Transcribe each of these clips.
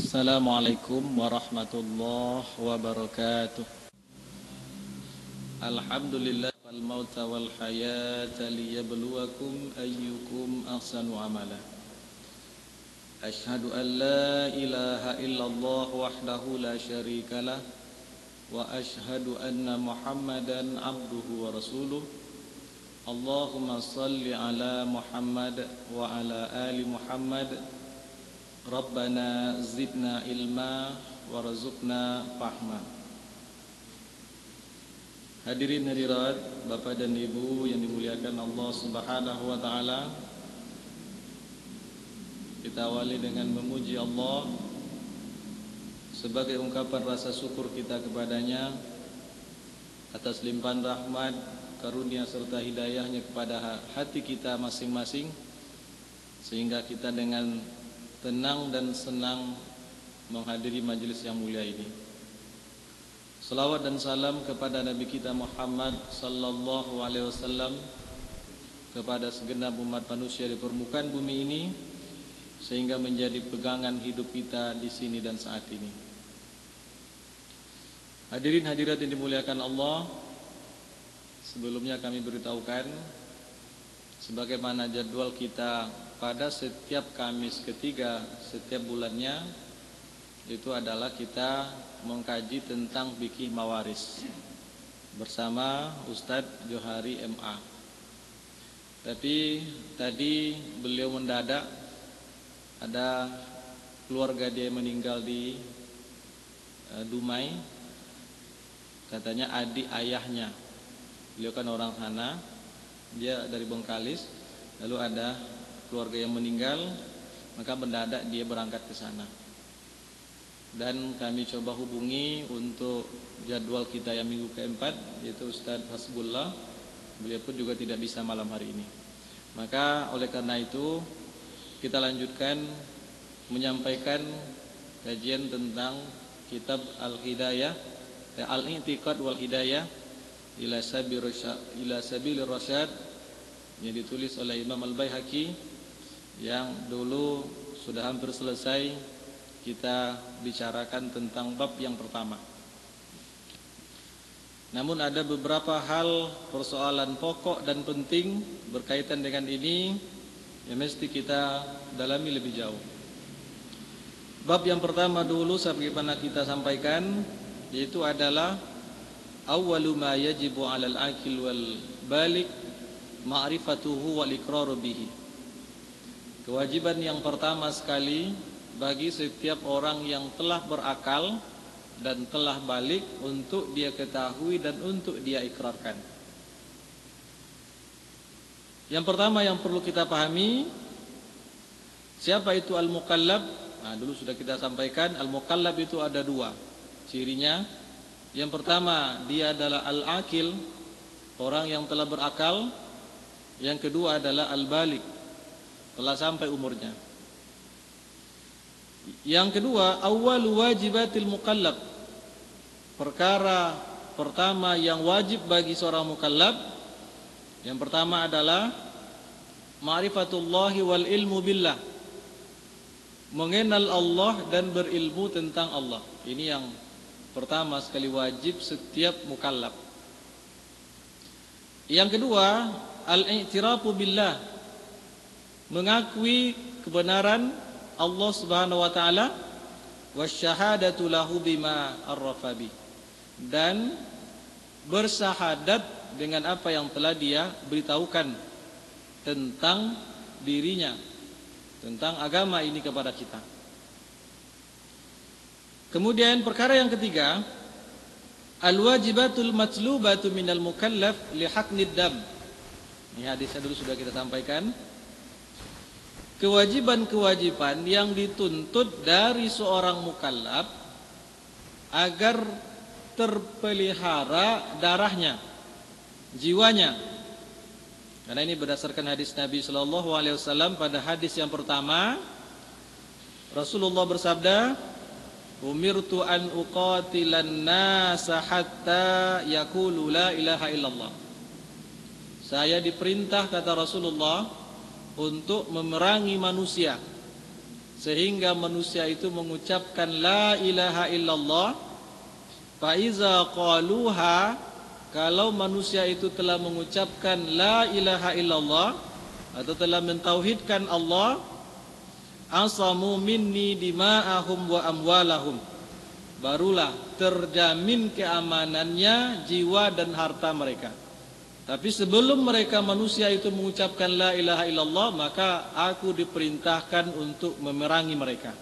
Assalamualaikum warahmatullahi wabarakatuh. Alhamdulillah wal mauta wal hayata liyabluwakum ayyukum ahsanu amala. Asyhadu an la ilaha illallah wahdahu la syarikalah wa asyhadu anna Muhammadan abduhu wa rasuluh. Allahumma salli ala Muhammad wa ala ali Muhammad. Rabbana zidna ilma warzuqna fahma. Hadirin hadirat, Bapak dan Ibu yang dimuliakan Allah Subhanahu wa taala. Kita awali dengan memuji Allah sebagai ungkapan rasa syukur kita kepadanya atas limpahan rahmat, karunia serta hidayahnya kepada hati kita masing-masing, sehingga kita dengan tenang dan senang menghadiri majelis yang mulia ini. Salawat dan salam kepada Nabi kita Muhammad sallallahu alaihi wasallam, kepada segenap umat manusia di permukaan bumi ini, sehingga menjadi pegangan hidup kita di sini dan saat ini. Hadirin hadirat yang dimuliakan Allah, sebelumnya kami beritahukan sebagaimana jadwal kita pada setiap Kamis ketiga setiap bulannya, itu adalah kita mengkaji tentang fikih mawaris bersama Ustadz Johari MA. Tapi tadi beliau mendadak, ada keluarga dia meninggal di Dumai, katanya adik ayahnya. Beliau kan orang sana, dia dari Bengkalis, lalu ada keluarga yang meninggal, maka mendadak dia berangkat ke sana. Dan kami coba hubungi untuk jadwal kita yang minggu keempat, yaitu Ustadz Hasbullah. Beliau pun juga tidak bisa malam hari ini. Maka oleh karena itu kita lanjutkan menyampaikan kajian tentang kitab Al-Hidayah, Al-I'tiqad wal Hidayah ila Sabilir Rasyad, yang ditulis oleh Imam Al-Baihaqi, yang dulu sudah hampir selesai kita bicarakan tentang bab yang pertama. Namun ada beberapa hal persoalan pokok dan penting berkaitan dengan ini yang mesti kita dalami lebih jauh. Bab yang pertama dulu sebagaimana kita sampaikan, yaitu adalah awwalu ma yajibu 'alal aqil wal balik ma'rifatuhu wal iqraru bihi. Kewajiban yang pertama sekali bagi setiap orang yang telah berakal dan telah balik untuk dia ketahui dan untuk dia ikrarkan. Yang pertama yang perlu kita pahami, siapa itu al-mukallab? Nah, dulu sudah kita sampaikan, al-mukallab itu ada dua cirinya. Yang pertama, dia adalah al-akil, orang yang telah berakal. Yang kedua adalah al-balik, telah sampai umurnya. Yang kedua, awwalu wajibatil mukallab, perkara pertama yang wajib bagi seorang mukallab, yang pertama adalah ma'rifatullahi wal ilmu billah, mengenal Allah dan berilmu tentang Allah. Ini yang pertama sekali wajib setiap mukallab. Yang kedua, al-i'tirafu billah, mengakui kebenaran Allah Subhanahu wa taala, wasyahadatu lahu bima arrafa bi, dan bersyahadat dengan apa yang telah dia beritahukan tentang dirinya, tentang agama ini kepada kita. Kemudian perkara yang ketiga, al-wajibatul matlubatu minal mukallaf li haqnid dam. Ini hadisnya dulu sudah kita sampaikan. Kewajiban-kewajiban yang dituntut dari seorang mukallaf agar terpelihara darahnya, jiwanya. Karena ini berdasarkan hadis Nabi sallallahu alaihi wasallam. Pada hadis yang pertama, Rasulullah bersabda, "Umirtu an uqatilan nasa hatta yaqulu la ilaha illallah." Saya diperintah, kata Rasulullah, untuk memerangi manusia sehingga manusia itu mengucapkan la ilaha illallah. Fa iza qaluha, kalau manusia itu telah mengucapkan la ilaha illallah atau telah mentauhidkan Allah, asamu minni dima'ahum wa amwalahum, barulah terjamin keamanannya jiwa dan harta mereka. Tapi sebelum mereka manusia itu mengucapkan la ilaha illallah, maka aku diperintahkan untuk memerangi mereka.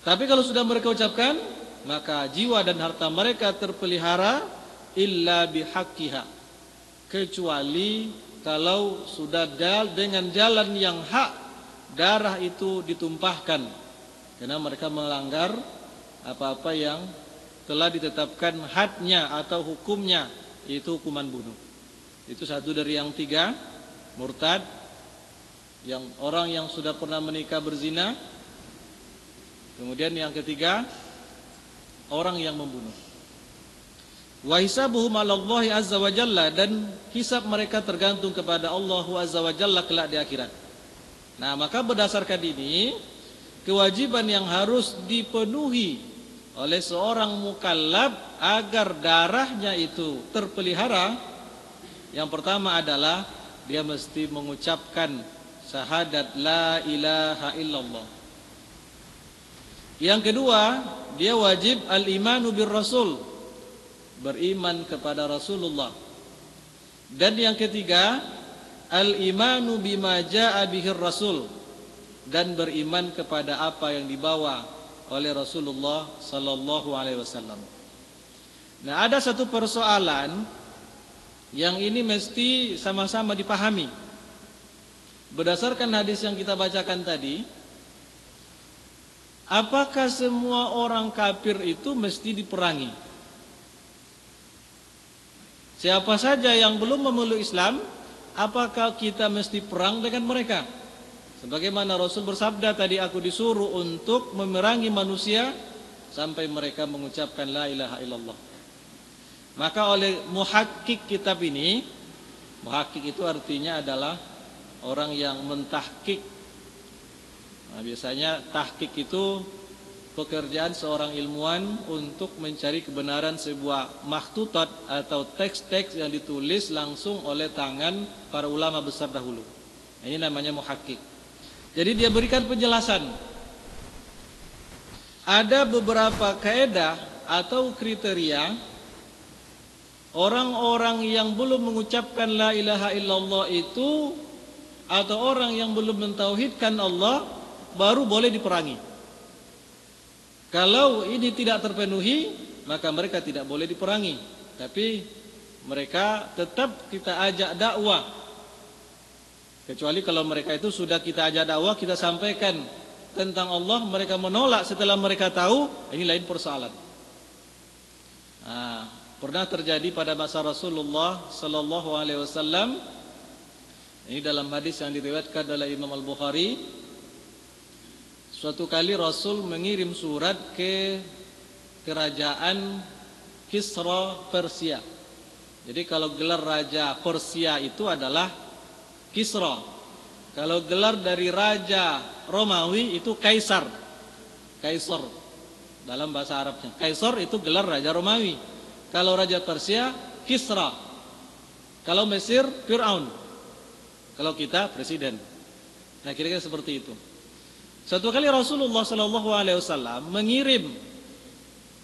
Tapi kalau sudah mereka ucapkan, maka jiwa dan harta mereka terpelihara illa bihaqqiha, kecuali kalau sudah dengan jalan yang hak, darah itu ditumpahkan karena mereka melanggar apa-apa yang telah ditetapkan hadnya atau hukumnya, yaitu hukuman bunuh. Itu satu dari yang tiga, murtad, yang orang yang sudah pernah menikah berzina. Kemudian yang ketiga, orang yang membunuh. Wa hisabuhum 'alallahi azza wa jalla, dan hisab mereka tergantung kepada Allah azza wa jalla kelak di akhirat. Nah, maka berdasarkan ini, kewajiban yang harus dipenuhi oleh seorang mukallaf agar darahnya itu terpelihara, yang pertama adalah dia mesti mengucapkan syahadat la ilaha illallah. Yang kedua, dia wajib al-imanu bir rasul, beriman kepada Rasulullah. Dan yang ketiga, al-imanu bima jaa bihir rasul, dan beriman kepada apa yang dibawa oleh Rasulullah sallallahu alaihi wasallam. Nah, ada satu persoalan yang ini mesti sama-sama dipahami. Berdasarkan hadis yang kita bacakan tadi, apakah semua orang kafir itu mesti diperangi? Siapa saja yang belum memeluk Islam, apakah kita mesti perang dengan mereka? Sebagaimana Rasul bersabda tadi, aku disuruh untuk memerangi manusia sampai mereka mengucapkan la ilaha illallah. Maka oleh muhakkik kitab ini, muhakkik itu artinya adalah orang yang mentahkik. Nah, biasanya tahkik itu pekerjaan seorang ilmuwan untuk mencari kebenaran sebuah makhtutat atau teks-teks yang ditulis langsung oleh tangan para ulama besar dahulu. Ini namanya muhakkik. Jadi dia berikan penjelasan. Ada beberapa kaedah atau kriteria orang-orang yang belum mengucapkan la ilaha illallah itu, atau orang yang belum mentauhidkan Allah, baru boleh diperangi. Kalau ini tidak terpenuhi, maka mereka tidak boleh diperangi. Tapi mereka tetap kita ajak dakwah. Kecuali kalau mereka itu sudah kita ajak dakwah, kita sampaikan tentang Allah, mereka menolak setelah mereka tahu, ini lain persoalan. Nah, pernah terjadi pada masa Rasulullah sallallahu alaihi wasallam. Ini dalam hadis yang diriwayatkan oleh Imam Al-Bukhari. Suatu kali Rasul mengirim surat ke kerajaan Kisra Persia. Jadi kalau gelar raja Persia itu adalah Kisra. Kalau gelar dari raja Romawi itu Kaisar. Kaisar dalam bahasa Arabnya. Kaisar itu gelar raja Romawi. Kalau raja Persia Kisra. Kalau Mesir Fir'aun. Kalau kita presiden. Nah, kira-kira seperti itu. Satu kali Rasulullah sallallahu alaihi wasallam mengirim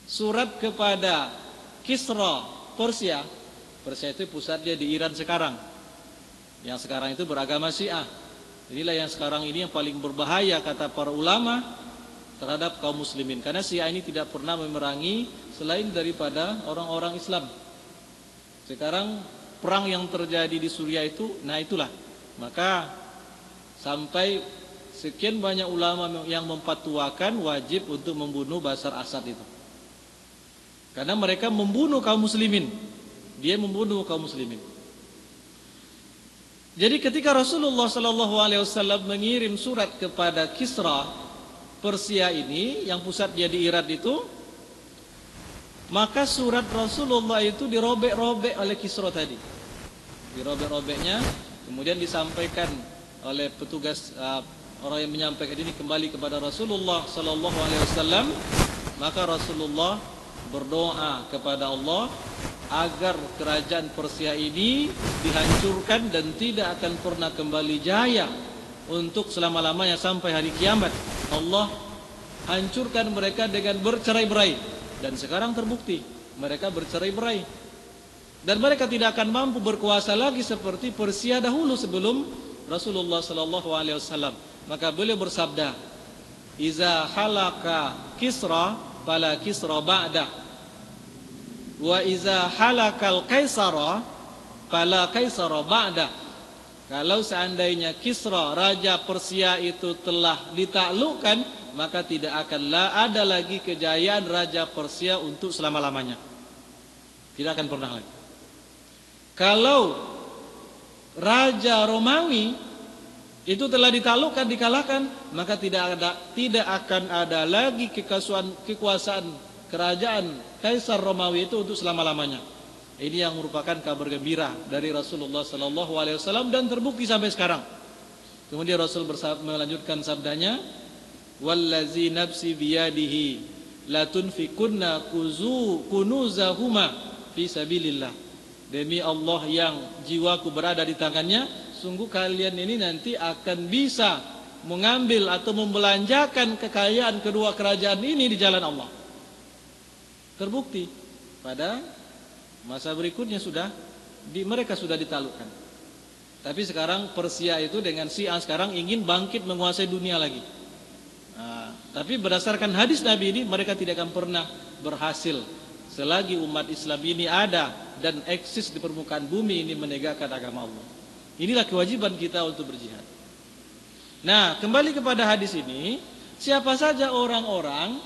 surat kepada Kisra Persia. Persia itu pusatnya di Iran sekarang. Yang sekarang itu beragama Syiah. Inilah yang sekarang ini yang paling berbahaya kata para ulama terhadap kaum muslimin. Karena Syiah ini tidak pernah memerangi selain daripada orang-orang Islam. Sekarang perang yang terjadi di Suriah itu, nah itulah. Maka sampai sekian banyak ulama yang memfatwakan wajib untuk membunuh Bashar Assad itu. Karena mereka membunuh kaum muslimin. Dia membunuh kaum muslimin. Jadi ketika Rasulullah sallallahu alaihi wasallam mengirim surat kepada Kisra Persia ini yang pusatnya di Iran itu, maka surat Rasulullah itu dirobek-robek oleh Kisra tadi. Dirobek-robeknya, kemudian disampaikan oleh petugas orang yang menyampaikan ini kembali kepada Rasulullah sallallahu alaihi wasallam, maka Rasulullah berdoa kepada Allah agar kerajaan Persia ini dihancurkan dan tidak akan pernah kembali jaya untuk selama-lamanya sampai hari kiamat. Allah hancurkan mereka dengan bercerai-berai, dan sekarang terbukti mereka bercerai-berai, dan mereka tidak akan mampu berkuasa lagi seperti Persia dahulu sebelum Rasulullah sallallahu alaihi wasallam. Maka beliau bersabda, "Iza halaka Kisra fala Kisra ba'da, wa iza halakal Kaisara fala Kaisara ba'da." Kalau seandainya Kisra, raja Persia itu telah ditaklukkan, maka tidak akan ada lagi kejayaan raja Persia untuk selama-lamanya. Tidak akan pernah lagi. Kalau raja Romawi itu telah ditaklukkan, dikalahkan, maka tidak akan ada lagi kekuasaan kerajaan Kaisar Romawi itu untuk selama-lamanya. Ini yang merupakan kabar gembira dari Rasulullah sallallahu alaihi wasallam dan terbukti sampai sekarang. Kemudian Rasul melanjutkan sabdanya, "Wallazi nafsi biyadihi la tunfikunna kunuzahuma fi sabilillah." Demi Allah yang jiwaku berada di tangannya, sungguh kalian ini nanti akan bisa mengambil atau membelanjakan kekayaan kedua kerajaan ini di jalan Allah. Terbukti pada masa berikutnya mereka sudah ditaklukkan. Tapi sekarang Persia itu dengan Syiah sekarang ingin bangkit menguasai dunia lagi. Tapi berdasarkan hadis Nabi ini, mereka tidak akan pernah berhasil selagi umat Islam ini ada dan eksis di permukaan bumi ini menegakkan agama Allah. Inilah kewajiban kita untuk berjihad. Nah, kembali kepada hadis ini, siapa saja orang-orang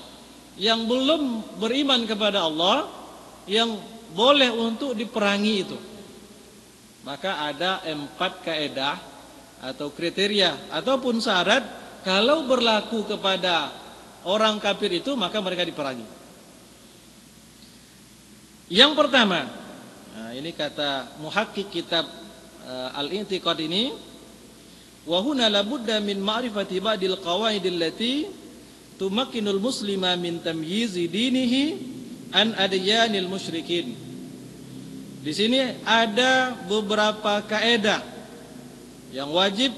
yang belum beriman kepada Allah yang boleh untuk diperangi itu? Maka ada 4 kaedah atau kriteria ataupun syarat kalau berlaku kepada orang kafir itu, maka mereka diperangi. Yang pertama, ini kata muhakkik kitab Al-I'tiqad ini, wa huna labudda min ma'rifati ba'dil qawaidil lati tumakkinul muslima min tamyizi dinihi an adyanil musyrikin. Di sini ada beberapa kaedah yang wajib,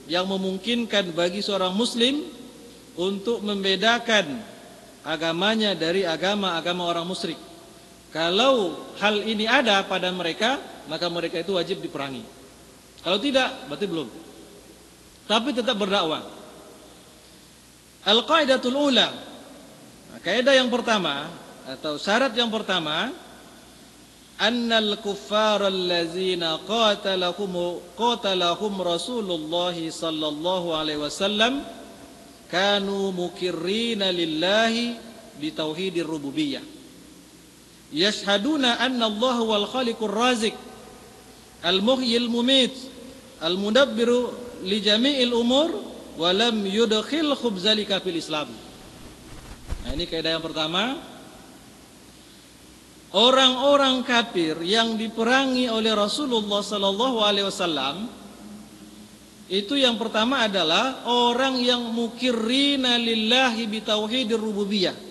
yang memungkinkan bagi seorang muslim untuk membedakan agamanya dari agama-agama orang musyrik. Kalau hal ini ada pada mereka, maka mereka itu wajib diperangi. Kalau tidak, berarti belum. Tapi tetap berdakwah. Al-qaidatul ula, kaidah yang pertama atau syarat yang pertama, annal kuffar allazina qatalahum Rasulullah sallallahu alaihi wasallam kanu mukirrina lillahi bitauhidir rububiyah. Yashhaduna anna Allah wal khaliqur razik al-muhyil mumit al-mudabbiru li jami'il umur wa lam yudkhil khubzalika fil Islam. Nah, ini kaidah yang pertama. Orang-orang kafir yang diperangi oleh Rasulullah sallallahu alaihi wasallam itu yang pertama adalah orang yang mukirrina lillahi bitauhidir rububiyah.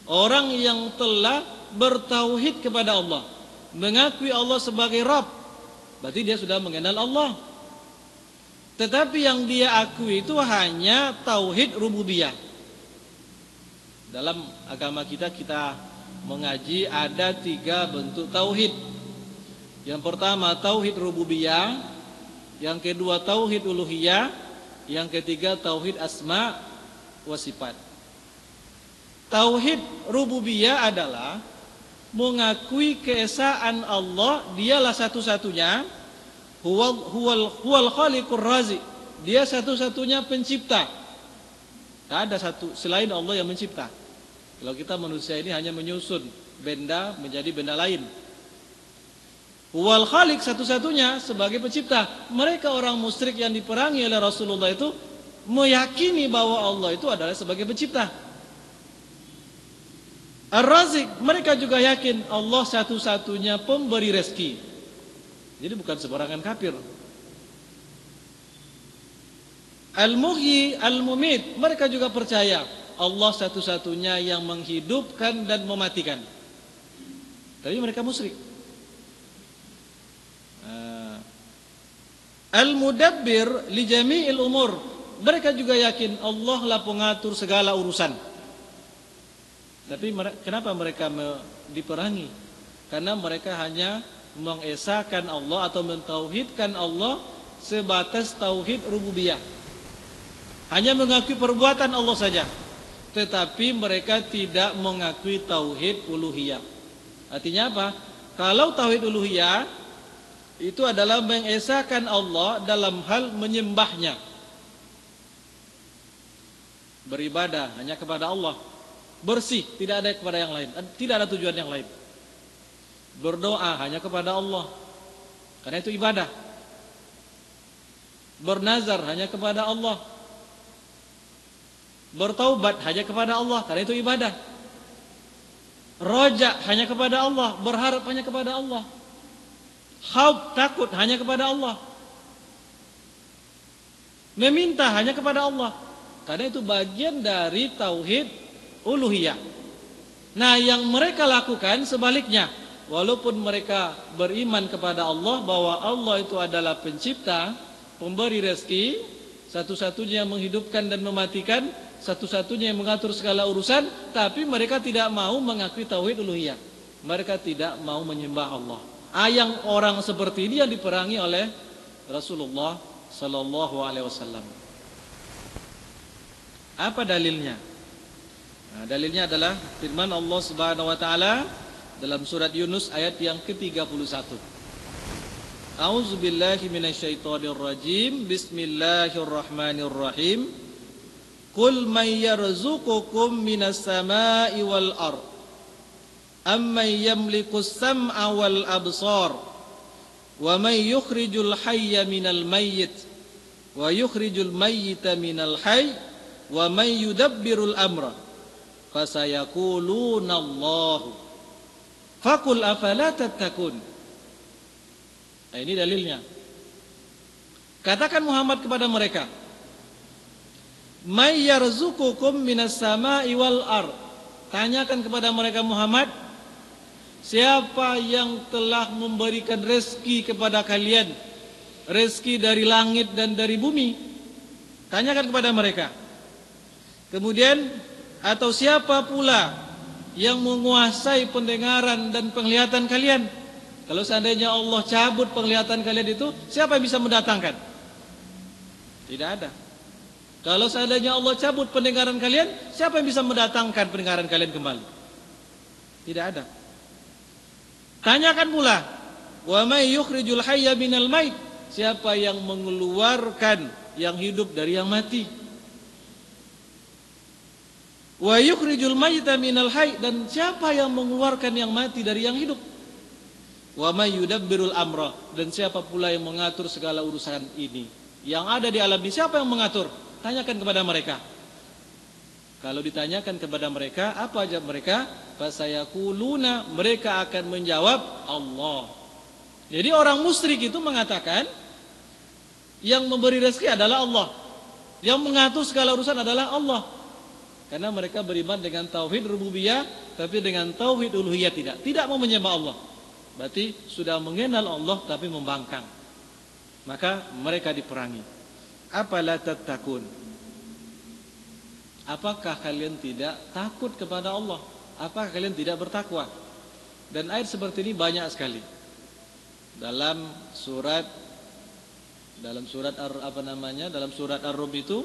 Orang yang telah bertauhid kepada Allah, mengakui Allah sebagai Rabb, berarti dia sudah mengenal Allah. Tetapi yang dia akui itu hanya tauhid rububiyah. Dalam agama kita mengaji ada 3 bentuk tauhid. Yang pertama tauhid rububiyah, yang kedua tauhid uluhiyah, yang ketiga tauhid asma wa sifat. Tauhid rububiyah adalah mengakui keesaan Allah, dialah satu-satunya, huwal khaliqur razik, dia satu-satunya pencipta. Tak ada satu selain Allah yang mencipta. Kalau kita manusia ini hanya menyusun benda menjadi benda lain. Huwal khaliq, satu-satunya sebagai pencipta. Mereka orang musyrik yang diperangi oleh Rasulullah itu meyakini bahwa Allah itu adalah sebagai pencipta. Ar-Razik, mereka juga yakin Allah satu-satunya pemberi rezeki. Jadi bukan sembarangan kafir. Al-Muhyi, Al-Mumit, mereka juga percaya Allah satu-satunya yang menghidupkan dan mematikan. Tapi mereka musyrik. Al-Mudabbir li jami'il umur, mereka juga yakin Allah lah pengatur segala urusan. Tapi kenapa mereka diperangi? Karena mereka hanya mengesahkan Allah atau mentauhidkan Allah sebatas tauhid rububiyah. Hanya mengakui perbuatan Allah saja. Tetapi mereka tidak mengakui tauhid uluhiyah. Artinya apa? Kalau tauhid uluhiyah itu adalah mengesahkan Allah dalam hal menyembahnya. Beribadah hanya kepada Allah. Bersih, tidak ada kepada yang lain. Tidak ada tujuan yang lain. Berdoa hanya kepada Allah. Karena itu ibadah. Bernazar hanya kepada Allah. Bertaubat hanya kepada Allah. Karena itu ibadah. Roja hanya kepada Allah. Berharap hanya kepada Allah. Khauf, takut hanya kepada Allah. Meminta hanya kepada Allah. Karena itu bagian dari tauhid uluhiyah. Nah, yang mereka lakukan sebaliknya. Walaupun mereka beriman kepada Allah bahwa Allah itu adalah pencipta, pemberi rezeki, satu-satunya yang menghidupkan dan mematikan, satu-satunya yang mengatur segala urusan, tapi mereka tidak mau mengakui tauhid uluhiyah. Mereka tidak mau menyembah Allah. Yang orang seperti ini yang diperangi oleh Rasulullah sallallahu alaihi wasallam. Apa dalilnya? Nah, dalilnya adalah firman Allah Subhanahu wa taala dalam surat Yunus ayat yang ke-31. A'udzubillahi minasyaitonir rajim. Bismillahirrahmanirrahim. Qul may yarzuqukum minas sama'i wal ardh amman yamlikus sam'a wal absar wa may yukhrijul hayya minal mayyit wa yukhrijul mayyita minal hayy wa may yudabbirul amra fasayaquluna Allah faqul afala tattaqun. Nah, ini dalilnya. Katakan Muhammad kepada mereka, may yarzuqukum minas sama'i wal ardh. Tanyakan kepada mereka Muhammad, siapa yang telah memberikan rezeki kepada kalian, rezeki dari langit dan dari bumi? Tanyakan kepada mereka. Kemudian, atau siapa pula yang menguasai pendengaran dan penglihatan kalian? Kalau seandainya Allah cabut penglihatan kalian itu, siapa yang bisa mendatangkan? Tidak ada. Kalau seandainya Allah cabut pendengaran kalian, siapa yang bisa mendatangkan pendengaran kalian kembali? Tidak ada. Tanyakan pula, wa may yukhrijul hayya minal mayt, siapa yang mengeluarkan yang hidup dari yang mati? Wa yukhrijul mayyita minal hayy, dan siapa yang mengeluarkan yang mati dari yang hidup? Wa may yudabbirul amra, dan siapa pula yang mengatur segala urusan ini? Yang ada di alam ini siapa yang mengatur? Tanyakan kepada mereka. Kalau ditanyakan kepada mereka, apa jawab mereka? Fasayaquluna, mereka akan menjawab Allah. Jadi orang musyrik itu mengatakan yang memberi rezeki adalah Allah, yang mengatur segala urusan adalah Allah. Karena mereka beriman dengan tauhid rububiyah, tapi dengan tauhid uluhiyah tidak. Tidak mau menyembah Allah. Berarti sudah mengenal Allah tapi membangkang. Maka mereka diperangi. Afala tattaqun? Apakah kalian tidak takut kepada Allah? Apakah kalian tidak bertakwa? Dan ayat seperti ini banyak sekali. Dalam surat Ar-Rum itu,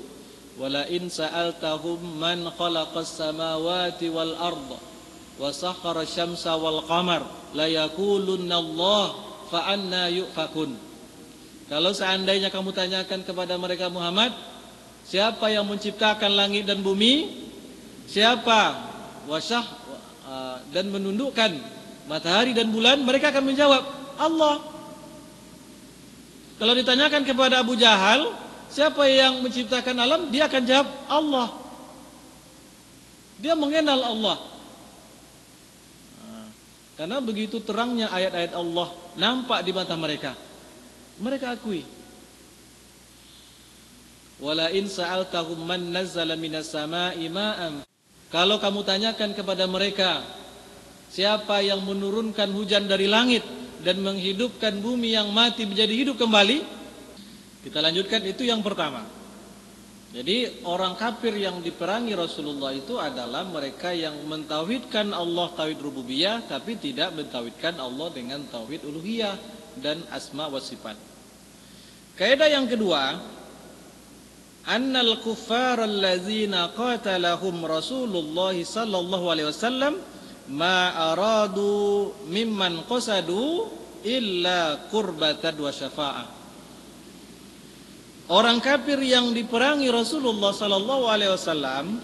wala in sa'altahum man khalaqas samawati wal arda wa sakhara syamsa wal qamar la yaqulunna Allah fa anna yufakun. Kalau seandainya kamu tanyakan kepada mereka Muhammad, siapa yang menciptakan langit dan bumi? Siapa dan menundukkan matahari dan bulan? Mereka akan menjawab Allah. Kalau ditanyakan kepada Abu Jahal, siapa yang menciptakan alam? Dia akan jawab Allah. Dia mengenal Allah. Karena begitu terangnya ayat-ayat Allah nampak di mata mereka, mereka akui. Wala in sa'altahum man nazzala minas sama'i ma'an. Kalau kamu tanyakan kepada mereka, siapa yang menurunkan hujan dari langit dan menghidupkan bumi yang mati menjadi hidup kembali? Kita lanjutkan, itu yang pertama. Jadi orang kafir yang diperangi Rasulullah itu adalah mereka yang mentauhidkan Allah tauhid rububiyah, tapi tidak mentauhidkan Allah dengan tauhid uluhiyah dan asma wa sifat. Kaidah yang kedua, annal kuffar allazina qatalahum Rasulullah sallallahu alaihi wasallam ma aradu mimman qasadu illa qurbatan wa syafa'ah. Orang kafir yang diperangi Rasulullah sallallahu alaihi wasallam,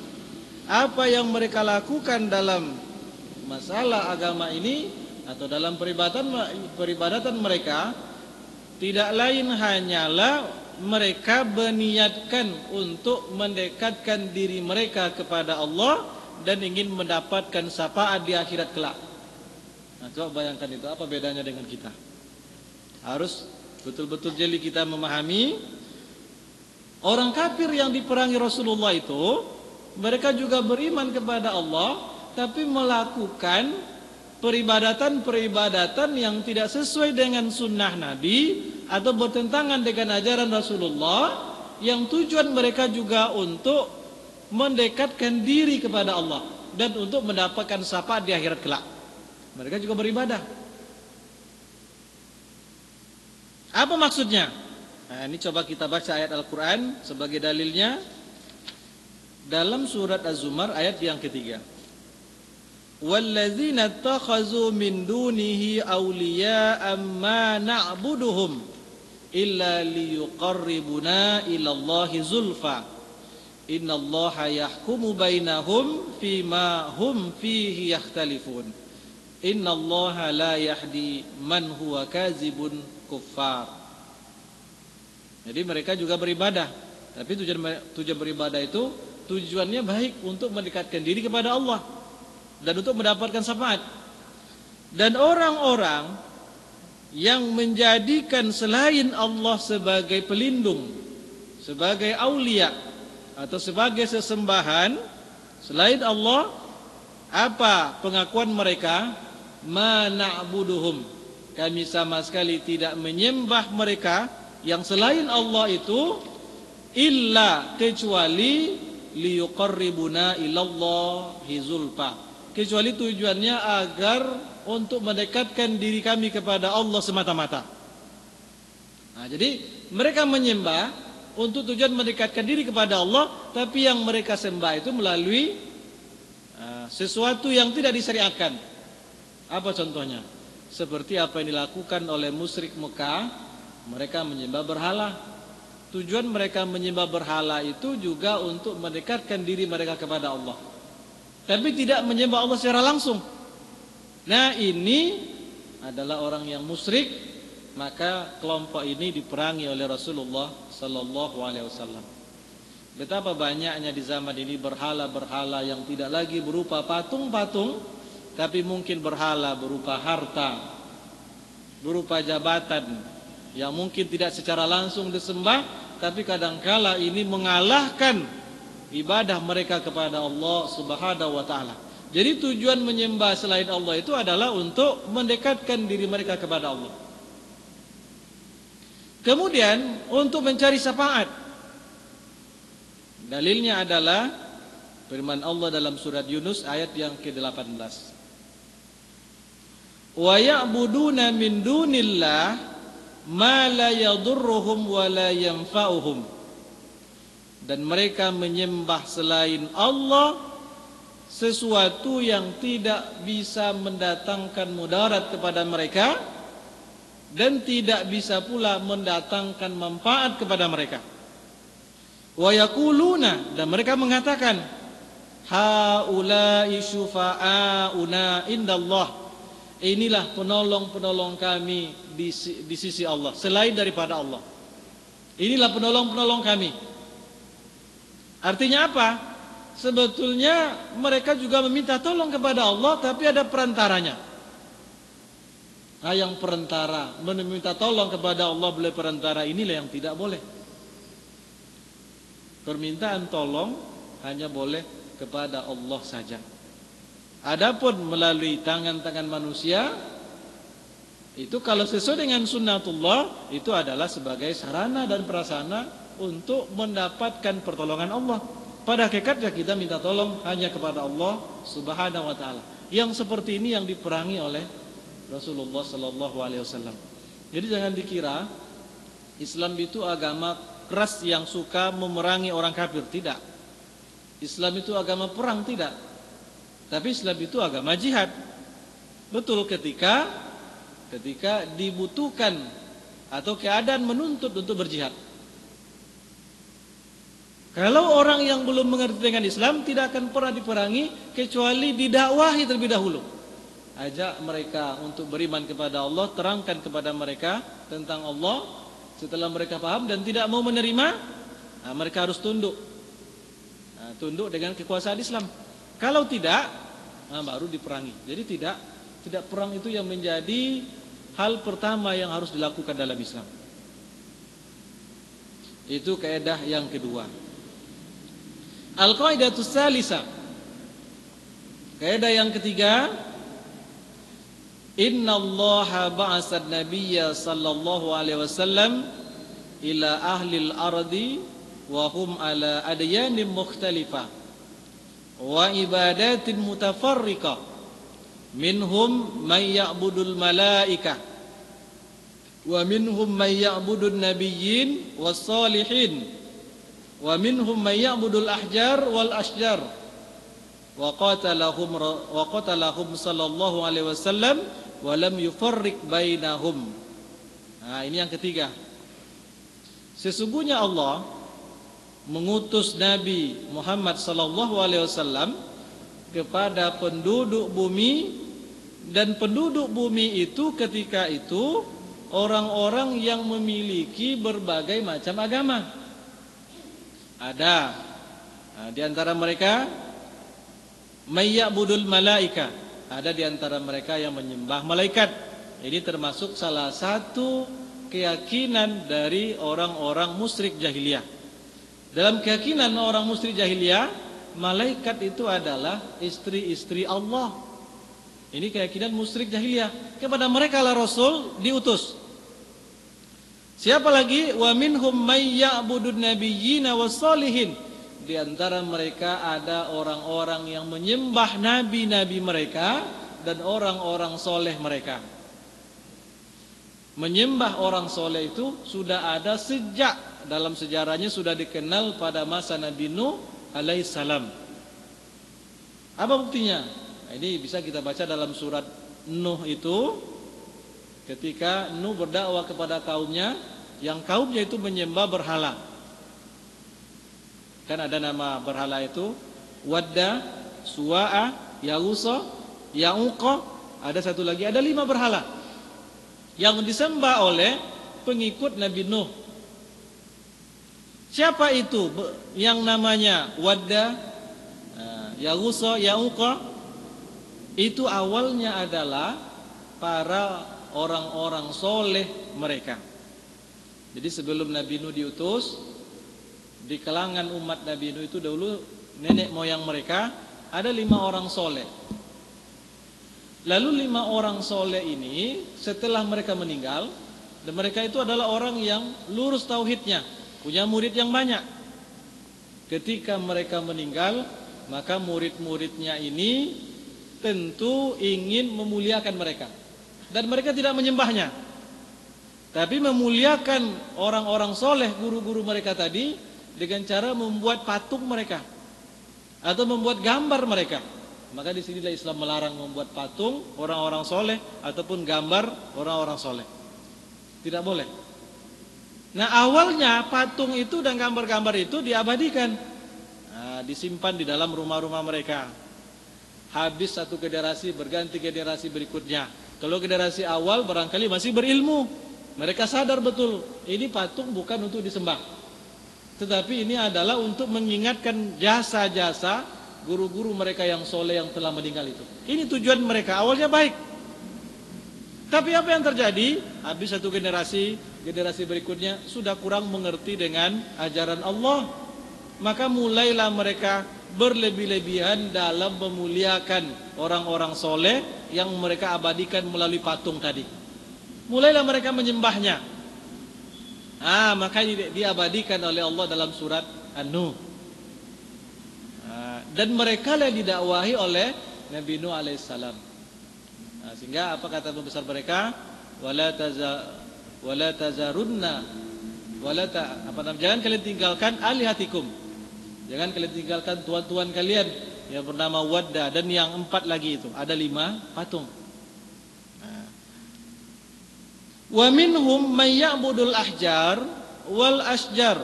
apa yang mereka lakukan dalam masalah agama ini atau dalam peribadatan mereka tidak lain hanyalah mereka berniatkan untuk mendekatkan diri mereka kepada Allah dan ingin mendapatkan syafaat di akhirat kelak. Nah, coba bayangkan itu, apa bedanya dengan kita? Harus betul-betul jeli kita memahami. Orang kafir yang diperangi Rasulullah itu, mereka juga beriman kepada Allah, tapi melakukan peribadatan yang tidak sesuai dengan sunnah Nabi atau bertentangan dengan ajaran Rasulullah, yang tujuan mereka juga untuk mendekatkan diri kepada Allah dan untuk mendapatkan syafaat di akhirat kelak. Mereka juga beribadah. Apa maksudnya? Nah, ini coba kita baca ayat Al-Quran sebagai dalilnya dalam surat Az-Zumar ayat yang ketiga. Walladzina attakhazu min dunihi awliya'a ma na'buduhum illa liyuqarribuna ilallahi zulfa innallaha yahkumu bainahum fima hum fihi yakhtalifun innallaha la yahdi man huwa kazibun kuffar. Jadi mereka juga beribadah, tapi tujuan beribadah itu tujuannya baik untuk mendekatkan diri kepada Allah dan untuk mendapatkan syafaat. Dan orang-orang yang menjadikan selain Allah sebagai pelindung, sebagai aulia atau sebagai sesembahan selain Allah, apa pengakuan mereka? Ma na'buduhum, kami sama sekali tidak menyembah mereka yang selain Allah itu illa, kecuali liyuqarribuna ilallahi zulfa, kecuali tujuannya agar untuk mendekatkan diri kami kepada Allah semata-mata. Nah, jadi mereka menyembah untuk tujuan mendekatkan diri kepada Allah, tapi yang mereka sembah itu melalui sesuatu yang tidak disyariatkan. Apa contohnya? Seperti apa yang dilakukan oleh musyrik Mekah. Mereka menyembah berhala. Tujuan mereka menyembah berhala itu juga untuk mendekatkan diri mereka kepada Allah, tapi tidak menyembah Allah secara langsung. Nah, ini adalah orang yang musyrik. Maka kelompok ini diperangi oleh Rasulullah sallallahu alaihi wasallam. Betapa banyaknya di zaman ini berhala-berhala yang tidak lagi berupa patung-patung, tapi mungkin berhala berupa harta, berupa jabatan, yang mungkin tidak secara langsung disembah, tapi kadangkala ini mengalahkan ibadah mereka kepada Allah Subhanahu wa taala. Jadi tujuan menyembah selain Allah itu adalah untuk mendekatkan diri mereka kepada Allah. Kemudian untuk mencari syafaat. Dalilnya adalah firman Allah dalam surat Yunus ayat yang ke-18. Wa ya'buduna min dunillah ma la yadurruhum wa la yanfa'uhum, dan mereka menyembah selain Allah sesuatu yang tidak bisa mendatangkan mudarat kepada mereka dan tidak bisa pula mendatangkan manfaat kepada mereka. Wa yaquluna, dan mereka mengatakan, haula'i syufa'auna indallah, inilah penolong-penolong kami di sisi Allah, selain daripada Allah. Inilah penolong-penolong kami. Artinya apa? Sebetulnya mereka juga meminta tolong kepada Allah, tapi ada perantaranya. Nah, yang perantara, meminta tolong kepada Allah oleh perantara, inilah yang tidak boleh. Permintaan tolong hanya boleh kepada Allah saja. Adapun melalui tangan-tangan manusia, itu kalau sesuai dengan sunnatullah, itu adalah sebagai sarana dan prasarana untuk mendapatkan pertolongan Allah. Pada hakikatnya kita minta tolong hanya kepada Allah Subhanahu wa taala. Yang seperti ini yang diperangi oleh Rasulullah sallallahu alaihi wasallam. Jadi jangan dikira Islam itu agama keras yang suka memerangi orang kafir, tidak. Islam itu agama perang, tidak. Tapi Islam itu agama jihad. Betul ketika dibutuhkan atau keadaan menuntut untuk berjihad. Kalau orang yang belum mengerti dengan Islam tidak akan pernah diperangi kecuali didakwahi terlebih dahulu. Ajak mereka untuk beriman kepada Allah, terangkan kepada mereka tentang Allah. Setelah mereka paham dan tidak mau menerima, mereka harus tunduk. Tunduk dengan kekuasaan Islam. Kalau tidak, baru diperangi. Jadi tidak perang itu yang menjadi hal pertama yang harus dilakukan dalam Islam. Itu kaidah yang kedua. Al-qaidatus salisa. Kaidah yang ketiga, innallaha ba'asa an-nabiyya sallallahu alaihi wasallam ila ahlil ardi wa hum ala adyanin mukhtalifah wa ibadatin mutafarriqah minhum man ya'budul malaikah wa minhum man ya'budun nabiyyin was salihin wa minhum man ya'budul ahjar wal ashjar wa qatalahum sallallahu alaihi wasallam wa lam yufarriq bainahum. Ini yang ketiga. Sesungguhnya Allah mengutus Nabi Muhammad sallallahu alaihi wasallam kepada penduduk bumi, dan penduduk bumi itu ketika itu orang-orang yang memiliki berbagai macam agama. Ada di antara mereka mayya'budul malaika, ada di antara mereka yang menyembah malaikat. Ini termasuk salah satu keyakinan dari orang-orang musyrik jahiliyah. Dalam keyakinan orang musyrik jahiliyah, malaikat itu adalah istri-istri Allah. Ini keyakinan musyrik jahiliyah. Kepada mereka lah Rasul diutus. Siapa lagi? Wa minhum may ya'budun nabiyyina was-salihin. Di antara mereka ada orang-orang yang menyembah nabi-nabi mereka dan orang-orang soleh mereka. Menyembah orang soleh itu sudah ada sejak dalam sejarahnya, sudah dikenal pada masa Nabi Nuh alaihissalam. Apa buktinya? Ini bisa kita baca dalam surat Nuh itu, ketika Nuh berdakwah kepada kaumnya, yang kaumnya itu menyembah berhala. Kan ada nama berhala itu Wadda, Suwa'a, Yaghusa, Ya'uqa, ada satu lagi, ada 5 berhala yang disembah oleh pengikut Nabi Nuh. Siapa itu yang namanya Wadda, Yaghusa, Ya'uqa? Itu awalnya adalah para orang-orang soleh mereka. Jadi sebelum Nabi Nuh diutus, di kalangan umat Nabi Nuh itu dahulu nenek moyang mereka ada 5 orang soleh. Lalu 5 orang soleh ini setelah mereka meninggal, dan mereka itu adalah orang yang lurus tauhidnya, punya murid yang banyak. Ketika mereka meninggal, maka murid-muridnya ini tentu ingin memuliakan mereka, dan mereka tidak menyembahnya, tapi memuliakan orang-orang soleh, guru-guru mereka tadi, dengan cara membuat patung mereka atau membuat gambar mereka. Maka di sinilah Islam melarang membuat patung orang-orang soleh ataupun gambar orang-orang soleh. Tidak boleh. Nah, awalnya patung itu dan gambar-gambar itu diabadikan, disimpan di dalam rumah-rumah mereka. Habis satu generasi, berganti generasi berikutnya. Kalau generasi awal barangkali masih berilmu, mereka sadar betul ini patung bukan untuk disembah, tetapi ini adalah untuk mengingatkan jasa-jasa guru-guru mereka yang soleh yang telah meninggal itu. Ini tujuan mereka, awalnya baik. Tapi apa yang terjadi? Habis satu generasi, generasi berikutnya sudah kurang mengerti dengan ajaran Allah. maka mulailah mereka berlebih-lebihan dalam memuliakan orang-orang soleh yang mereka abadikan melalui patung tadi. Mulailah mereka menyembahnya. Maka diabadikan oleh Allah dalam surat An-Nuh. Dan mereka lah didakwahi oleh Nabi Nuh alaihissalam. Sehingga apa kata pembesar mereka? Wala tazarunna jangan kalian tinggalkan alihatikum. Jangan kalian tinggalkan tuan-tuan kalian yang bernama Wadda dan yang 4 lagi itu. Ada 5 patung. Wa minhum may ya'budul ahjar wal asjar.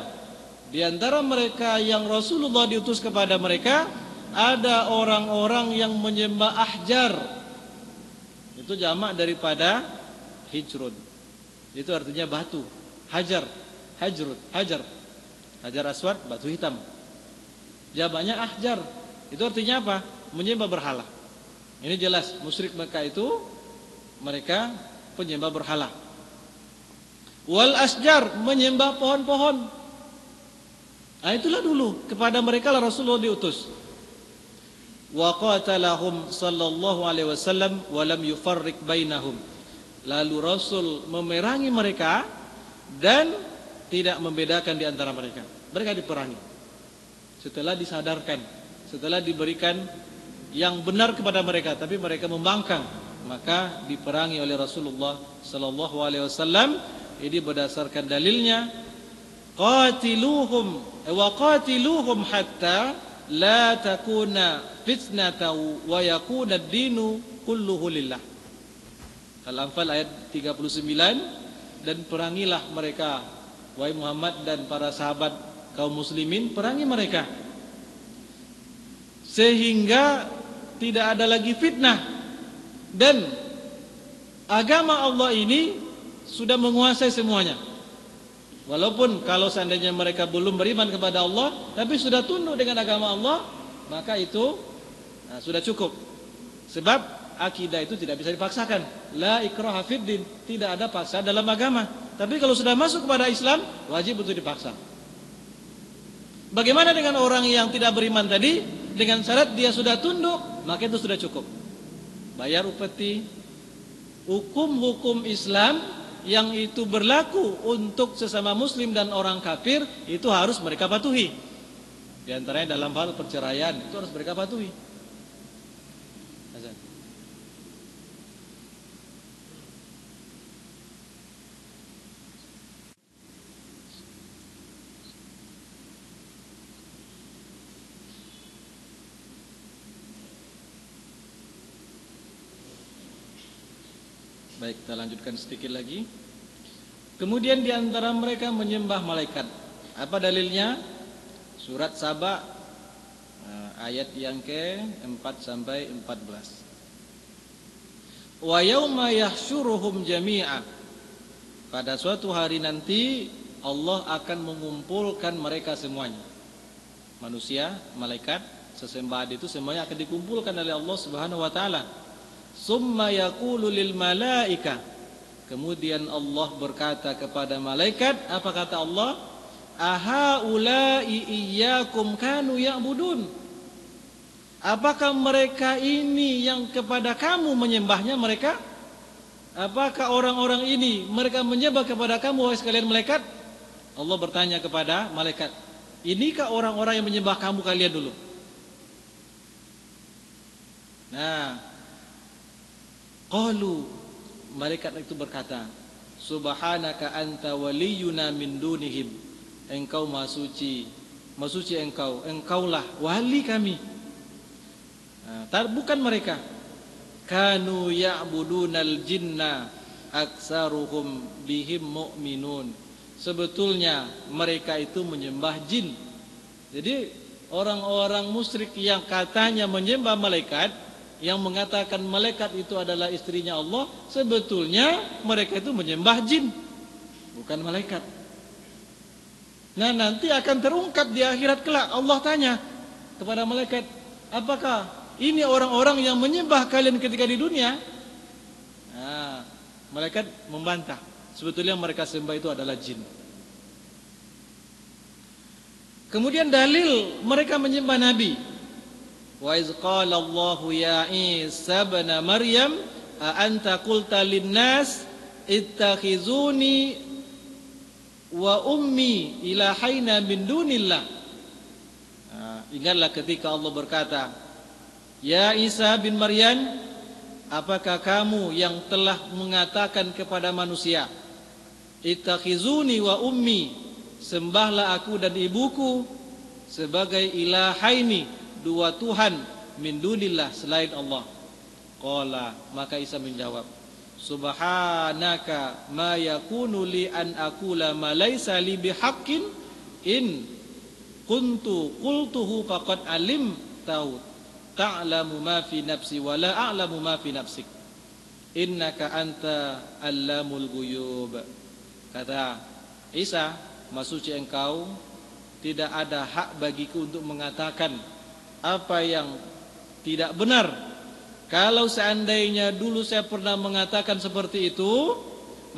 Di antara mereka yang Rasulullah diutus kepada mereka ada orang-orang yang menyembah ahjar. Itu jamak daripada hijrun. Itu artinya batu. Hajar, hajrun, hajar. Hajar aswad, batu hitam. Jamaknya ahjar. Itu artinya apa? Menyembah berhala. Ini jelas musyrik Mekah itu mereka penyembah berhala. Wal asjar, menyembah pohon-pohon. Itulah dulu kepada mereka lah Rasulullah diutus. Wa qatalahum sallallahu alaihi wasallam wa lam yufarriq bainahum. Lalu Rasul memerangi mereka dan tidak membedakan di antara mereka. Mereka diperangi. Setelah disadarkan, setelah diberikan yang benar kepada mereka, tapi mereka membangkang, maka diperangi oleh Rasulullah sallallahu alaihi wasallam. Ini berdasarkan dalilnya qatiluhum hatta la takuna fitnatan wa yakuna ad-dinu kulluhu lillah. Al-Anfal ayat 39. Dan perangilah mereka wahai Muhammad dan para sahabat kaum muslimin, perangi mereka sehingga tidak ada lagi fitnah dan agama Allah ini sudah menguasai semuanya. Walaupun kalau seandainya mereka belum beriman kepada Allah, tapi sudah tunduk dengan agama Allah, maka itu sudah cukup. Sebab akidah itu tidak bisa dipaksakan. La ikraha fid din, tidak ada paksa dalam agama. Tapi kalau sudah masuk kepada Islam, wajib untuk dipaksa. Bagaimana dengan orang yang tidak beriman tadi? Dengan syarat dia sudah tunduk, maka itu sudah cukup. Bayar upeti, hukum-hukum Islam yang itu berlaku untuk sesama muslim dan orang kafir itu harus mereka patuhi. Di antaranya dalam hal perceraian itu harus mereka patuhi. Azan. Baik, kita lanjutkan sedikit lagi. Kemudian di antara mereka menyembah malaikat. Apa dalilnya? Surat Saba ayat yang ke-4 sampai 14. Wa yauma yahsyuruhum jami'a. Pada suatu hari nanti Allah akan mengumpulkan mereka semuanya. Manusia, malaikat, sesembahan itu semuanya akan dikumpulkan oleh Allah Subhanahu wa taala. Summa yaqulu lil malaika. Kemudian Allah berkata kepada malaikat, apa kata Allah? Aha ulai iyyakum kanu ya'budun. Apakah mereka ini yang kepada kamu menyembahnya mereka? Apakah orang-orang ini mereka menyembah kepada kamu wahai sekalian malaikat? Allah bertanya kepada malaikat, inikah orang-orang yang menyembah kamu kalian dulu? Nah, qalu, malaikat itu berkata, subhanaka anta waliyuna min dunihim. Engkau maha suci engkaulah wali kami. Bukan mereka. Kanu ya'budunal jinna aksaruhum bihim mu'minun. Sebetulnya mereka itu menyembah jin. Jadi orang-orang musyrik yang katanya menyembah malaikat, yang mengatakan malaikat itu adalah istrinya Allah, sebetulnya mereka itu menyembah jin, bukan malaikat. Nah, nanti akan terungkap di akhirat kelak. Allah tanya kepada malaikat, apakah ini orang-orang yang menyembah kalian ketika di dunia? Nah, malaikat membantah, sebetulnya mereka sembah itu adalah jin. Kemudian dalil mereka menyembah Nabi. Wa iz qala Allahu ya Isa ibn Maryam a anta qulta lin-nas ittakhizuni wa ummi ilahaina min dunillah. Ingatlah ketika Allah berkata, ya Isa bin Maryam, apakah kamu yang telah mengatakan kepada manusia, ittakhizuni wa ummi, sembahlah aku dan ibuku sebagai ilahaini, dua Tuhan, min dunillah, selain Allah. Qala, maka Isa menjawab, subhanaka ma yakunu li an aqula ma laysa li bihaqqin in kuntu qultuhu faqad alim ta'lamu ma fi nafsi wa la a'lamu ma fi nafsik innaka anta allamul ghuyub. Kata Isa, maksudnya engkau tidak ada hak bagiku untuk mengatakan apa yang tidak benar. Kalau seandainya dulu saya pernah mengatakan seperti itu,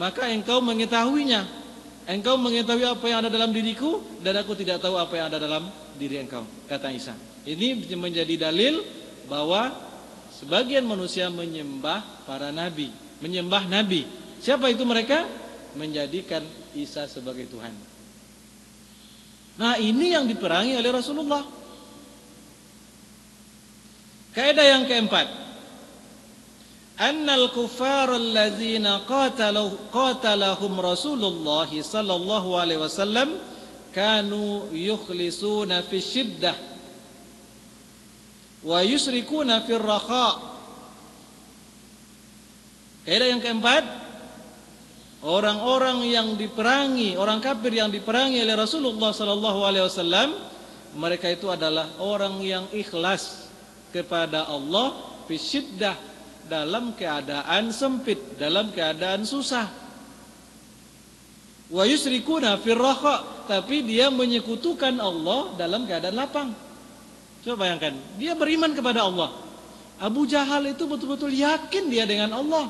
maka engkau mengetahuinya. Engkau mengetahui apa yang ada dalam diriku, dan aku tidak tahu apa yang ada dalam diri engkau, kata Isa. Ini menjadi dalil bahwa sebagian manusia menyembah para nabi, menyembah nabi. Siapa itu mereka? Menjadikan Isa sebagai Tuhan. Nah, ini yang diperangi oleh Rasulullah. Kaidah yang keempat, annal kuffar allazina qatalahum Rasulullah sallallahu alaihi wasallam kanu yukhlisuna fi syiddah wa yusrikuna fi raha. Kaidah yang keempat, orang-orang yang diperangi, orang kafir yang diperangi oleh Rasulullah sallallahu alaihi wasallam, mereka itu adalah orang yang ikhlas kepada Allah fi syiddah, dalam keadaan sempit, dalam keadaan susah. Wa yusrikuna fir raha, tapi dia menyekutukan Allah dalam keadaan lapang. Coba bayangkan, dia beriman kepada Allah. Abu Jahal itu betul-betul yakin dia dengan Allah.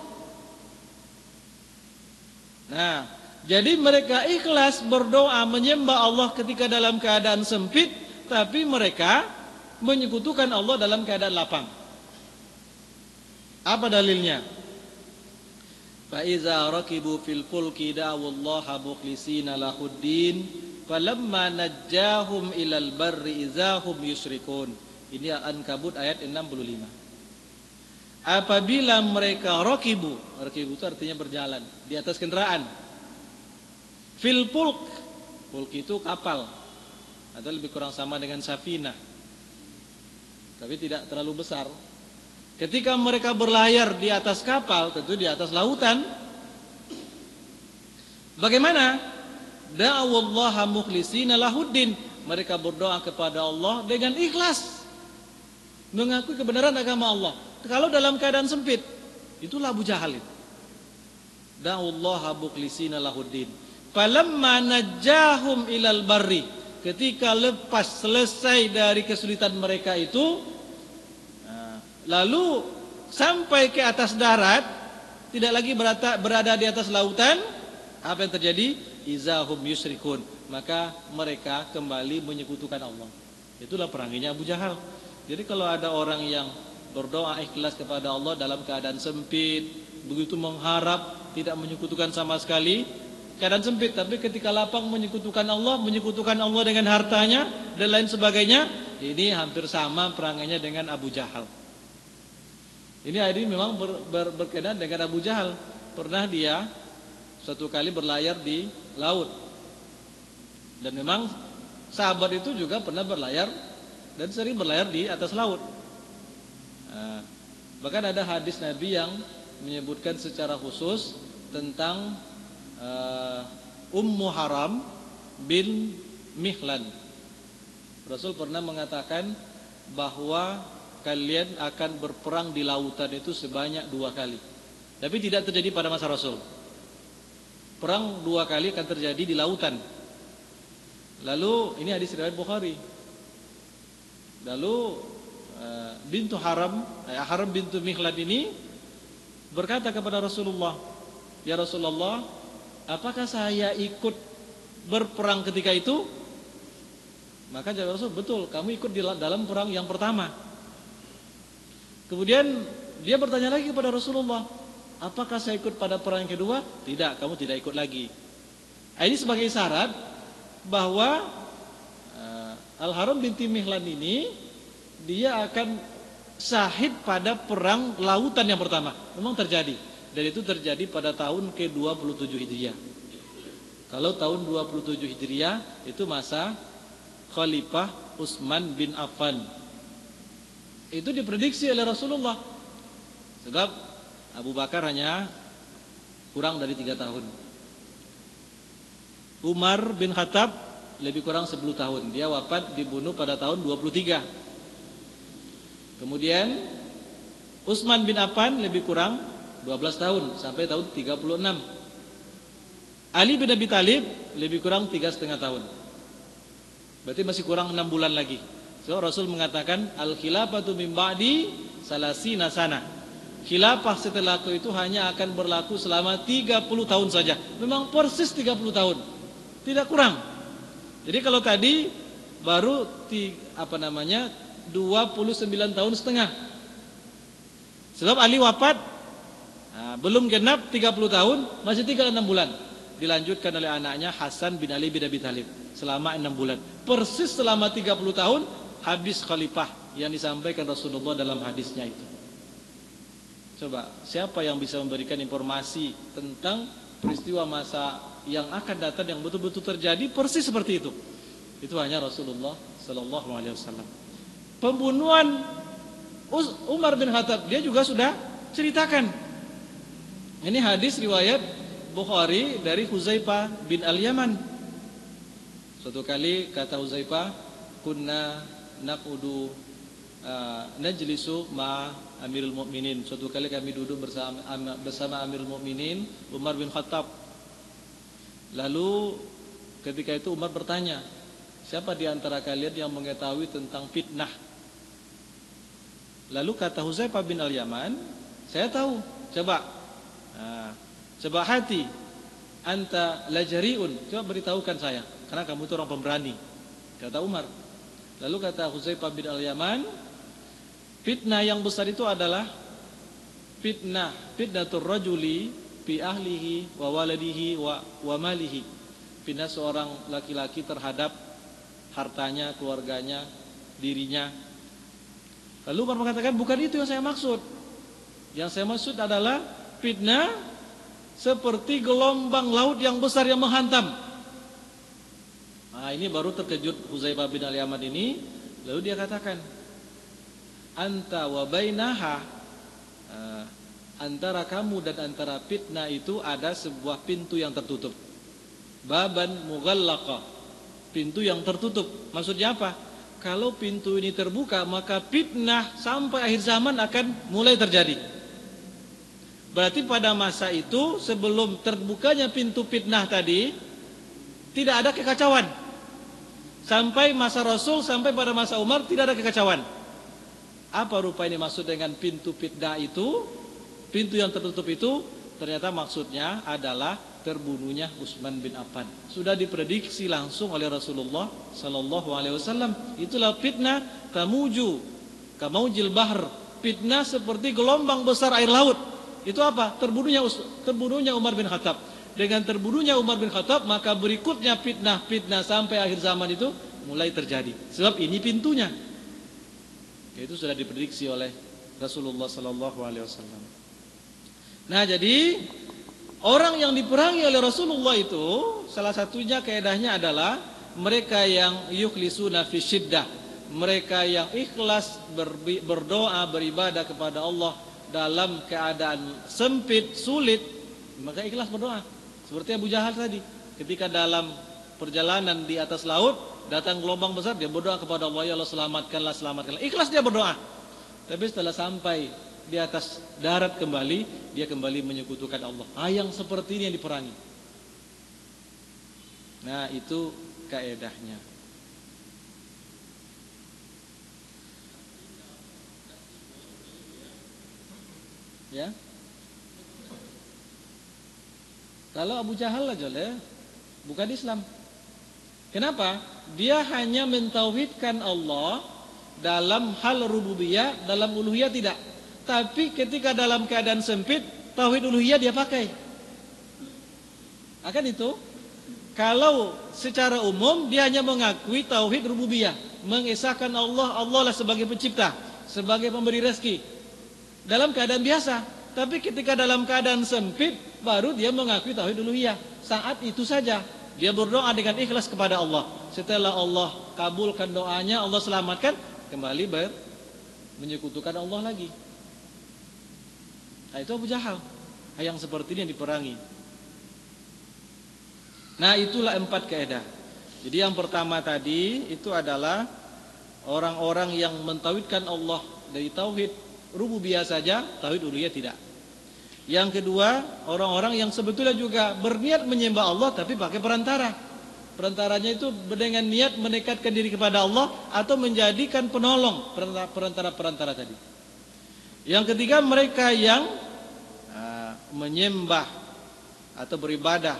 Nah, jadi mereka ikhlas berdoa menyembah Allah ketika dalam keadaan sempit, tapi mereka menyekutukan Allah dalam keadaan lapang. Apa dalilnya? Fa iza rakibu fil fulki da'awallaha mukhlisina lahuddin falamma najjahum ilal barri izahum yusyrikun. Ini Al-Ankabut ayat 65. Apabila mereka rakibu itu artinya berjalan di atas kendaraan. Fil fulk itu kapal, atau lebih kurang sama dengan safinah, tapi tidak terlalu besar. Ketika mereka berlayar di atas kapal, tentu di atas lautan, bagaimana? Da'awallaha mukhlisina lahuddin, mereka berdoa kepada Allah dengan ikhlas, mengakui kebenaran agama Allah. Kalau dalam keadaan sempit, itulah Abu Jahal itu. Da'awallaha mukhlisina lahuddin falamma najjahum ilal barri, ketika lepas selesai dari kesulitan mereka itu, lalu sampai ke atas darat, tidak lagi berada di atas lautan, apa yang terjadi? Izahum yusyrikun, maka mereka kembali menyekutukan Allah. Itulah peranginya Abu Jahal. Jadi kalau ada orang yang berdoa ikhlas kepada Allah dalam keadaan sempit, begitu mengharap, tidak menyekutukan sama sekali, keadaan sempit, tapi ketika lapang menyekutukan Allah dengan hartanya dan lain sebagainya, ini hampir sama perangannya dengan Abu Jahal. Ini memang berkenaan dengan Abu Jahal. Pernah dia suatu kali berlayar di laut, dan memang sahabat itu juga pernah berlayar dan sering berlayar di atas laut. Bahkan ada hadis Nabi yang menyebutkan secara khusus tentang Ummu Haram bin Mihlan. Rasul pernah mengatakan bahwa kalian akan berperang di lautan itu sebanyak 2 kali. Tapi tidak terjadi pada masa Rasul. Perang 2 kali akan terjadi di lautan. Lalu ini hadis riwayat Bukhari. Lalu bintu Haram bintu Mihlan ini berkata kepada Rasulullah, ya Rasulullah, apakah saya ikut berperang ketika itu? Maka jawab Rasul, betul, kamu ikut di dalam perang yang pertama. Kemudian dia bertanya lagi kepada Rasulullah, apakah saya ikut pada perang yang kedua? Tidak, kamu tidak ikut lagi. Ini sebagai syarat bahwa Al-Haram binti Mihlan ini dia akan syahid pada perang lautan yang pertama. Memang terjadi. Dan itu terjadi pada tahun ke-27 Hijriah. Kalau tahun 27 Hijriah itu masa Khalifah Utsman bin Affan. Itu diprediksi oleh Rasulullah. Sebab Abu Bakar hanya kurang dari 3 tahun. Umar bin Khattab lebih kurang 10 tahun. Dia wafat dibunuh pada tahun 23. Kemudian Utsman bin Affan lebih kurang 12 tahun sampai tahun 36. Ali bin Abi Thalib lebih kurang 3,5 tahun. Berarti masih kurang 6 bulan lagi. So Rasul mengatakan al-khilafatu min ba'di salasina sana. Khilafah setelahku itu hanya akan berlaku selama 30 tahun saja. Memang persis 30 tahun. Tidak kurang. Jadi kalau tadi baru 29 tahun setengah. Sebab Ali wafat belum genap 30 tahun, masih tinggal 6 bulan. Dilanjutkan oleh anaknya Hasan bin Ali bin Abi Thalib selama 6 bulan. Persis selama 30 tahun habis khalifah yang disampaikan Rasulullah dalam hadisnya itu. Coba, siapa yang bisa memberikan informasi tentang peristiwa masa yang akan datang yang betul-betul terjadi persis seperti itu? Itu hanya Rasulullah sallallahu alaihi wasallam. Pembunuhan Umar bin Khattab dia juga sudah ceritakan. Ini hadis riwayat Bukhari dari Huzaifah bin Al-Yaman. Suatu kali kata Huzaifah, kunna naqudu najlisu ma Amirul Mukminin. Suatu kali kami duduk bersama Amirul Mukminin Umar bin Khattab. Lalu ketika itu Umar bertanya, siapa di antara kalian yang mengetahui tentang fitnah? Lalu kata Huzaifah bin Al-Yaman, saya tahu. Coba hati, anta lajariun. Coba beritahukan saya, karena kamu itu orang pemberani. Kata Umar. Lalu kata Huzaifah bin Al-Yaman, fitnah yang besar itu adalah fitnatur rajuli fi ahlihi wa waladihi wa malihi. Fitnah seorang laki-laki terhadap hartanya, keluarganya, dirinya. Lalu Umar mengatakan, bukan itu yang saya maksud. Yang saya maksud adalah fitnah seperti gelombang laut yang besar yang menghantam. Nah, ini baru terkejut Huzaifah bin Al-Yaman ini. Lalu dia katakan, anta wa bainaha, antara kamu dan antara fitnah itu ada sebuah pintu yang tertutup. Baban mughallaqa, pintu yang tertutup. Maksudnya apa? Kalau pintu ini terbuka, maka fitnah sampai akhir zaman akan mulai terjadi. Berarti pada masa itu, sebelum terbukanya pintu fitnah tadi, tidak ada kekacauan. Sampai masa Rasul, sampai pada masa Umar, tidak ada kekacauan. Apa rupa ini maksud dengan pintu fitnah itu? Pintu yang tertutup itu, ternyata maksudnya adalah terbunuhnya Utsman bin Affan. Sudah diprediksi langsung oleh Rasulullah sallallahu alaihi wasallam. Itulah fitnah kamaujil bahr. Fitnah seperti gelombang besar air laut. Itu apa? Terbunuhnya Umar bin Khattab. Dengan terbunuhnya Umar bin Khattab, maka berikutnya fitnah sampai akhir zaman itu mulai terjadi. Sebab ini pintunya. Itu sudah diprediksi oleh Rasulullah sallallahu alaihi wasallam. Nah, jadi orang yang diperangi oleh Rasulullah itu salah satunya kaedahnya adalah mereka yang yukhlisuna fi syiddah, mereka yang ikhlas berdoa beribadah kepada Allah dalam keadaan sempit, sulit, maka ikhlas berdoa. Seperti Abu Jahal tadi, ketika dalam perjalanan di atas laut datang gelombang besar, dia berdoa kepada Allah, ya Allah selamatkanlah. Ikhlas dia berdoa. Tapi setelah sampai di atas darat kembali, dia kembali menyekutukan Allah. Yang seperti ini yang diperangi. Nah, itu kaedahnya. Ya. Kalau Abu Jahal aja bukan Islam. Kenapa? Dia hanya mentauhidkan Allah dalam hal rububiyah, dalam uluhiyah tidak. Tapi ketika dalam keadaan sempit, tauhid uluhiyah dia pakai. Akan itu, kalau secara umum dia hanya mengakui tauhid rububiyah, mengesahkan Allah, Allah lah sebagai pencipta, sebagai pemberi rezeki dalam keadaan biasa. Tapi ketika dalam keadaan sempit, baru dia mengakui tauhid uluhiyah. Saat itu saja dia berdoa dengan ikhlas kepada Allah. Setelah Allah kabulkan doanya, Allah selamatkan, kembali menyekutukan Allah lagi. Nah, itu Abu Jahal. Yang seperti ini yang diperangi. Nah, itulah 4 kaidah. Jadi yang pertama tadi itu adalah orang-orang yang mentauhidkan Allah dari tauhid rububiyah saja, tauhid uluhiyah tidak. Yang kedua, orang-orang yang sebetulnya juga berniat menyembah Allah tapi pakai perantara. Perantaranya itu dengan niat mendekatkan diri kepada Allah atau menjadikan penolong perantara-perantara tadi. Yang ketiga, mereka yang menyembah atau beribadah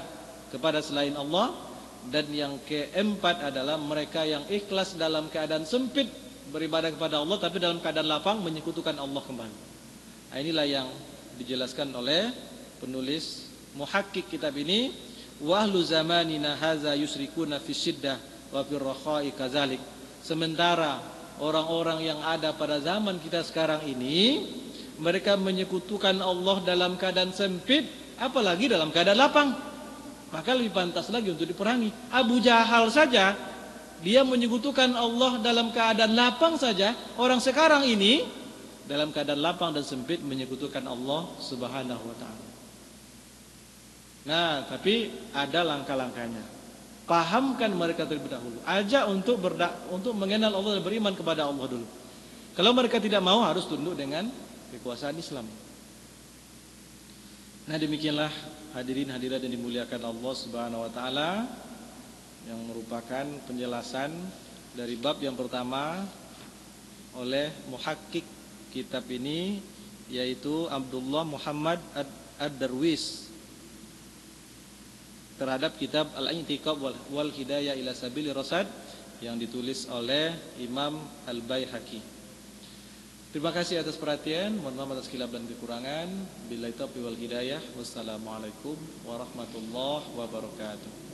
kepada selain Allah. Dan yang keempat adalah mereka yang ikhlas dalam keadaan sempit beribadah kepada Allah, tapi dalam keadaan lapang menyekutukan Allah kembali. Nah, inilah yang dijelaskan oleh penulis muhakkik kitab ini. Wa ahlu zamanina haza yusrikuna fi syiddah wa fi rakhai kadzalik. Sementara orang-orang yang ada pada zaman kita sekarang ini, mereka menyekutukan Allah dalam keadaan sempit, apalagi dalam keadaan lapang. Maka lebih pantas lagi untuk diperangi. Abu Jahal saja dia menyekutukan Allah dalam keadaan lapang saja. Orang sekarang ini dalam keadaan lapang dan sempit menyekutukan Allah Subhanahu wa ta'ala. Nah, tapi ada langkah-langkahnya. Pahamkan mereka terlebih dahulu. Ajak untuk mengenal Allah dan beriman kepada Allah dulu. Kalau mereka tidak mau, harus tunduk dengan kekuasaan Islam. Nah, demikianlah hadirin hadirat yang dimuliakan Allah Subhanahu wa ta'ala, yang merupakan penjelasan dari bab yang pertama oleh muhakkik kitab ini, yaitu Abdullah Muhammad Ad-Darwis, terhadap kitab Al-I'tiqad wal Hidayah ila Sabili Rasyad yang ditulis oleh Imam Al-Baihaqi. Terima kasih atas perhatian. Mohon maaf atas khilaf dan kekurangan. Billahi taufiq wal hidayah. Wassalamualaikum warahmatullahi wabarakatuh.